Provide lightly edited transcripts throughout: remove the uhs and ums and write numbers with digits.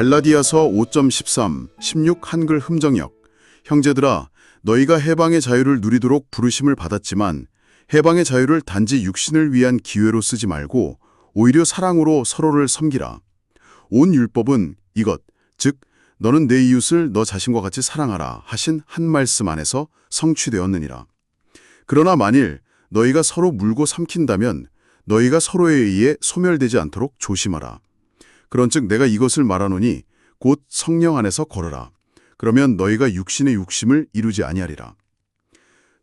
갈라디아서 5.13, 16 한글 흠정역. 형제들아, 너희가 해방의 자유를 누리도록 부르심을 받았지만 해방의 자유를 단지 육신을 위한 기회로 쓰지 말고 오히려 사랑으로 서로를 섬기라. 온 율법은 이것, 즉 너는 내 이웃을 너 자신과 같이 사랑하라 하신 한 말씀 안에서 성취되었느니라. 그러나 만일 너희가 서로 물고 삼킨다면 너희가 서로에 의해 소멸되지 않도록 조심하라. 그런즉 내가 이것을 말하노니 곧 성령 안에서 걸으라. 그러면 너희가 육신의 욕심을 이루지 아니하리라.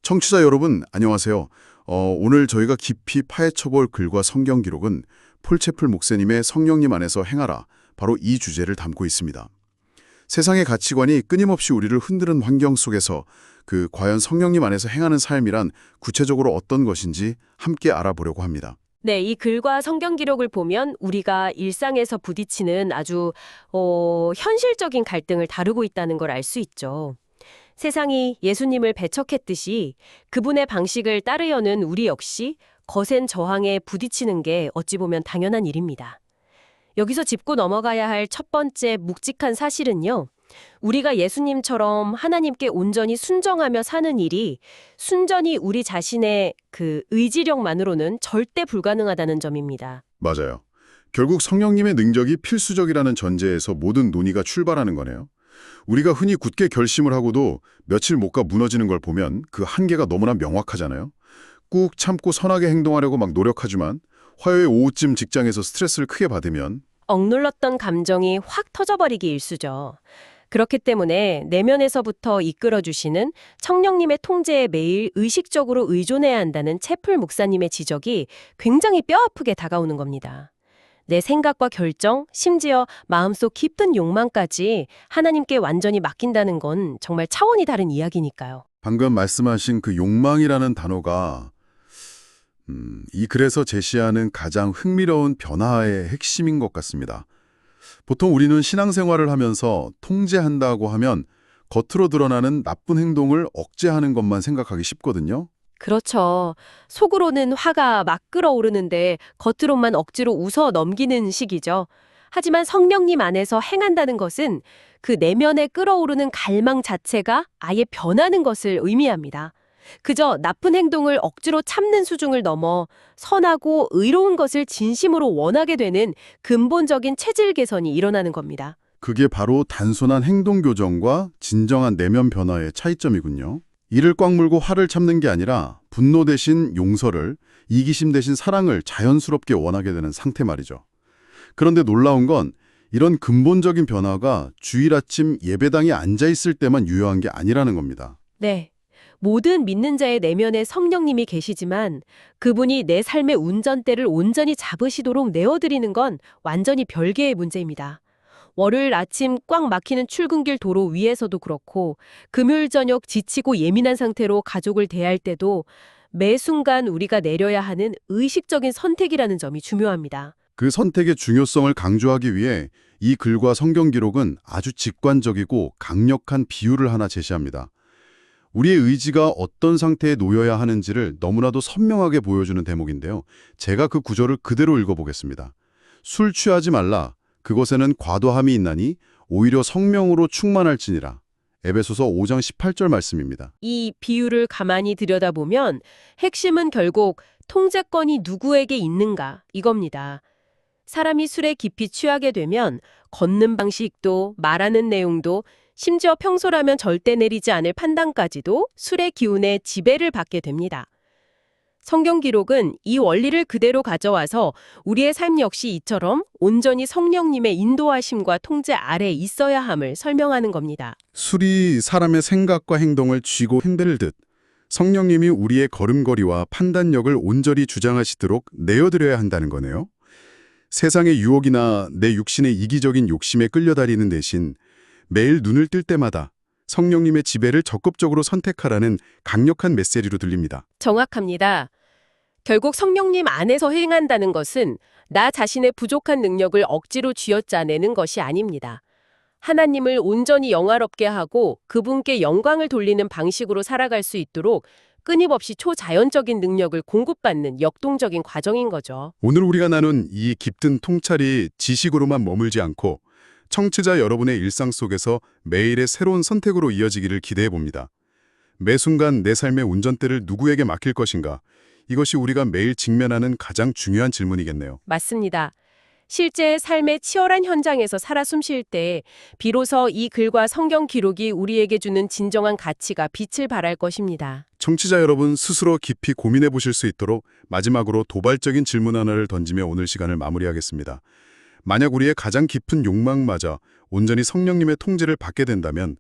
청취자 여러분 안녕하세요. 오늘 저희가 깊이 파헤쳐볼 글과 성경 기록은 폴채플 목사님의 성령님 안에서 행하라, 바로 이 주제를 담고 있습니다. 세상의 가치관이 끊임없이 우리를 흔드는 환경 속에서 과연 성령님 안에서 행하는 삶이란 구체적으로 어떤 것인지 함께 알아보려고 합니다. 네, 이 글과 성경 기록을 보면 우리가 일상에서 부딪히는 아주 현실적인 갈등을 다루고 있다는 걸 알 수 있죠. 세상이 예수님을 배척했듯이 그분의 방식을 따르려는 우리 역시 거센 저항에 부딪히는 게 어찌 보면 당연한 일입니다. 여기서 짚고 넘어가야 할 첫 번째 묵직한 사실은요. 우리가 예수님처럼 하나님께 온전히 순정하며 사는 일이 순전히 우리 자신의 의지력만으로는 절대 불가능하다는 점입니다. 맞아요. 결국 성령님의 능력이 필수적이라는 전제에서 모든 논의가 출발하는 거네요. 우리가 흔히 굳게 결심을 하고도 며칠 못 가 무너지는 걸 보면 그 한계가 너무나 명확하잖아요. 꾹 참고 선하게 행동하려고 막 노력하지만 화요일 오후쯤 직장에서 스트레스를 크게 받으면 억눌렀던 감정이 확 터져버리기 일쑤죠. 그렇기 때문에 내면에서부터 이끌어주시는 성령님의 통제에 매일 의식적으로 의존해야 한다는 채플 목사님의 지적이 굉장히 뼈아프게 다가오는 겁니다. 내 생각과 결정, 심지어 마음속 깊은 욕망까지 하나님께 완전히 맡긴다는 건 정말 차원이 다른 이야기니까요. 방금 말씀하신 그 욕망이라는 단어가 이 글에서 제시하는 가장 흥미로운 변화의 핵심인 것 같습니다. 보통 우리는 신앙생활을 하면서 통제한다고 하면 겉으로 드러나는 나쁜 행동을 억제하는 것만 생각하기 쉽거든요. 그렇죠. 속으로는 화가 막 끓어오르는데 겉으로만 억지로 웃어 넘기는 식이죠. 하지만 성령님 안에서 행한다는 것은 그 내면에 끓어오르는 갈망 자체가 아예 변하는 것을 의미합니다. 그저 나쁜 행동을 억지로 참는 수준을 넘어 선하고 의로운 것을 진심으로 원하게 되는 근본적인 체질 개선이 일어나는 겁니다. 그게 바로 단순한 행동 교정과 진정한 내면 변화의 차이점이군요. 이를 꽉 물고 화를 참는 게 아니라 분노 대신 용서를, 이기심 대신 사랑을 자연스럽게 원하게 되는 상태 말이죠. 그런데 놀라운 건 이런 근본적인 변화가 주일 아침 예배당에 앉아있을 때만 유효한 게 아니라는 겁니다. 네. 모든 믿는 자의 내면에 성령님이 계시지만 그분이 내 삶의 운전대를 온전히 잡으시도록 내어드리는 건 완전히 별개의 문제입니다. 월요일 아침 꽉 막히는 출근길 도로 위에서도 그렇고 금요일 저녁 지치고 예민한 상태로 가족을 대할 때도 매 순간 우리가 내려야 하는 의식적인 선택이라는 점이 중요합니다. 그 선택의 중요성을 강조하기 위해 이 글과 성경 기록은 아주 직관적이고 강력한 비유를 하나 제시합니다. 우리의 의지가 어떤 상태에 놓여야 하는지를 너무나도 선명하게 보여주는 대목인데요. 제가 그 구절을 그대로 읽어보겠습니다. 술 취하지 말라. 그것에는 과도함이 있나니 오히려 성령으로 충만할지니라. 에베소서 5장 18절 말씀입니다. 이 비유를 가만히 들여다보면 핵심은 결국 통제권이 누구에게 있는가 이겁니다. 사람이 술에 깊이 취하게 되면 걷는 방식도 말하는 내용도 심지어 평소라면 절대 내리지 않을 판단까지도 술의 기운에 지배를 받게 됩니다. 성경 기록은 이 원리를 그대로 가져와서 우리의 삶 역시 이처럼 온전히 성령님의 인도하심과 통제 아래 있어야 함을 설명하는 겁니다. 술이 사람의 생각과 행동을 쥐고 흔들듯 성령님이 우리의 걸음걸이와 판단력을 온전히 주장하시도록 내어드려야 한다는 거네요. 세상의 유혹이나 내 육신의 이기적인 욕심에 끌려다니는 대신 매일 눈을 뜰 때마다 성령님의 지배를 적극적으로 선택하라는 강력한 메시지로 들립니다. 정확합니다. 결국 성령님 안에서 행한다는 것은 나 자신의 부족한 능력을 억지로 쥐어짜내는 것이 아닙니다. 하나님을 온전히 영화롭게 하고 그분께 영광을 돌리는 방식으로 살아갈 수 있도록 끊임없이 초자연적인 능력을 공급받는 역동적인 과정인 거죠. 오늘 우리가 나눈 이 깊은 통찰이 지식으로만 머물지 않고 청취자 여러분의 일상 속에서 매일의 새로운 선택으로 이어지기를 기대해 봅니다. 매 순간 내 삶의 운전대를 누구에게 맡길 것인가? 이것이 우리가 매일 직면하는 가장 중요한 질문이겠네요. 맞습니다. 실제 삶의 치열한 현장에서 살아 숨쉴 때 비로소 이 글과 성경 기록이 우리에게 주는 진정한 가치가 빛을 발할 것입니다. 청취자 여러분 스스로 깊이 고민해 보실 수 있도록 마지막으로 도발적인 질문 하나를 던지며 오늘 시간을 마무리하겠습니다. 만약 우리의 가장 깊은 욕망마저 온전히 성령님의 통제를 받게 된다면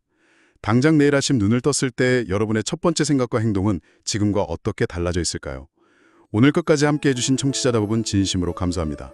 당장 내일 아침 눈을 떴을 때 여러분의 첫 번째 생각과 행동은 지금과 어떻게 달라져 있을까요? 오늘 끝까지 함께해 주신 청취자 여러분 진심으로 감사합니다.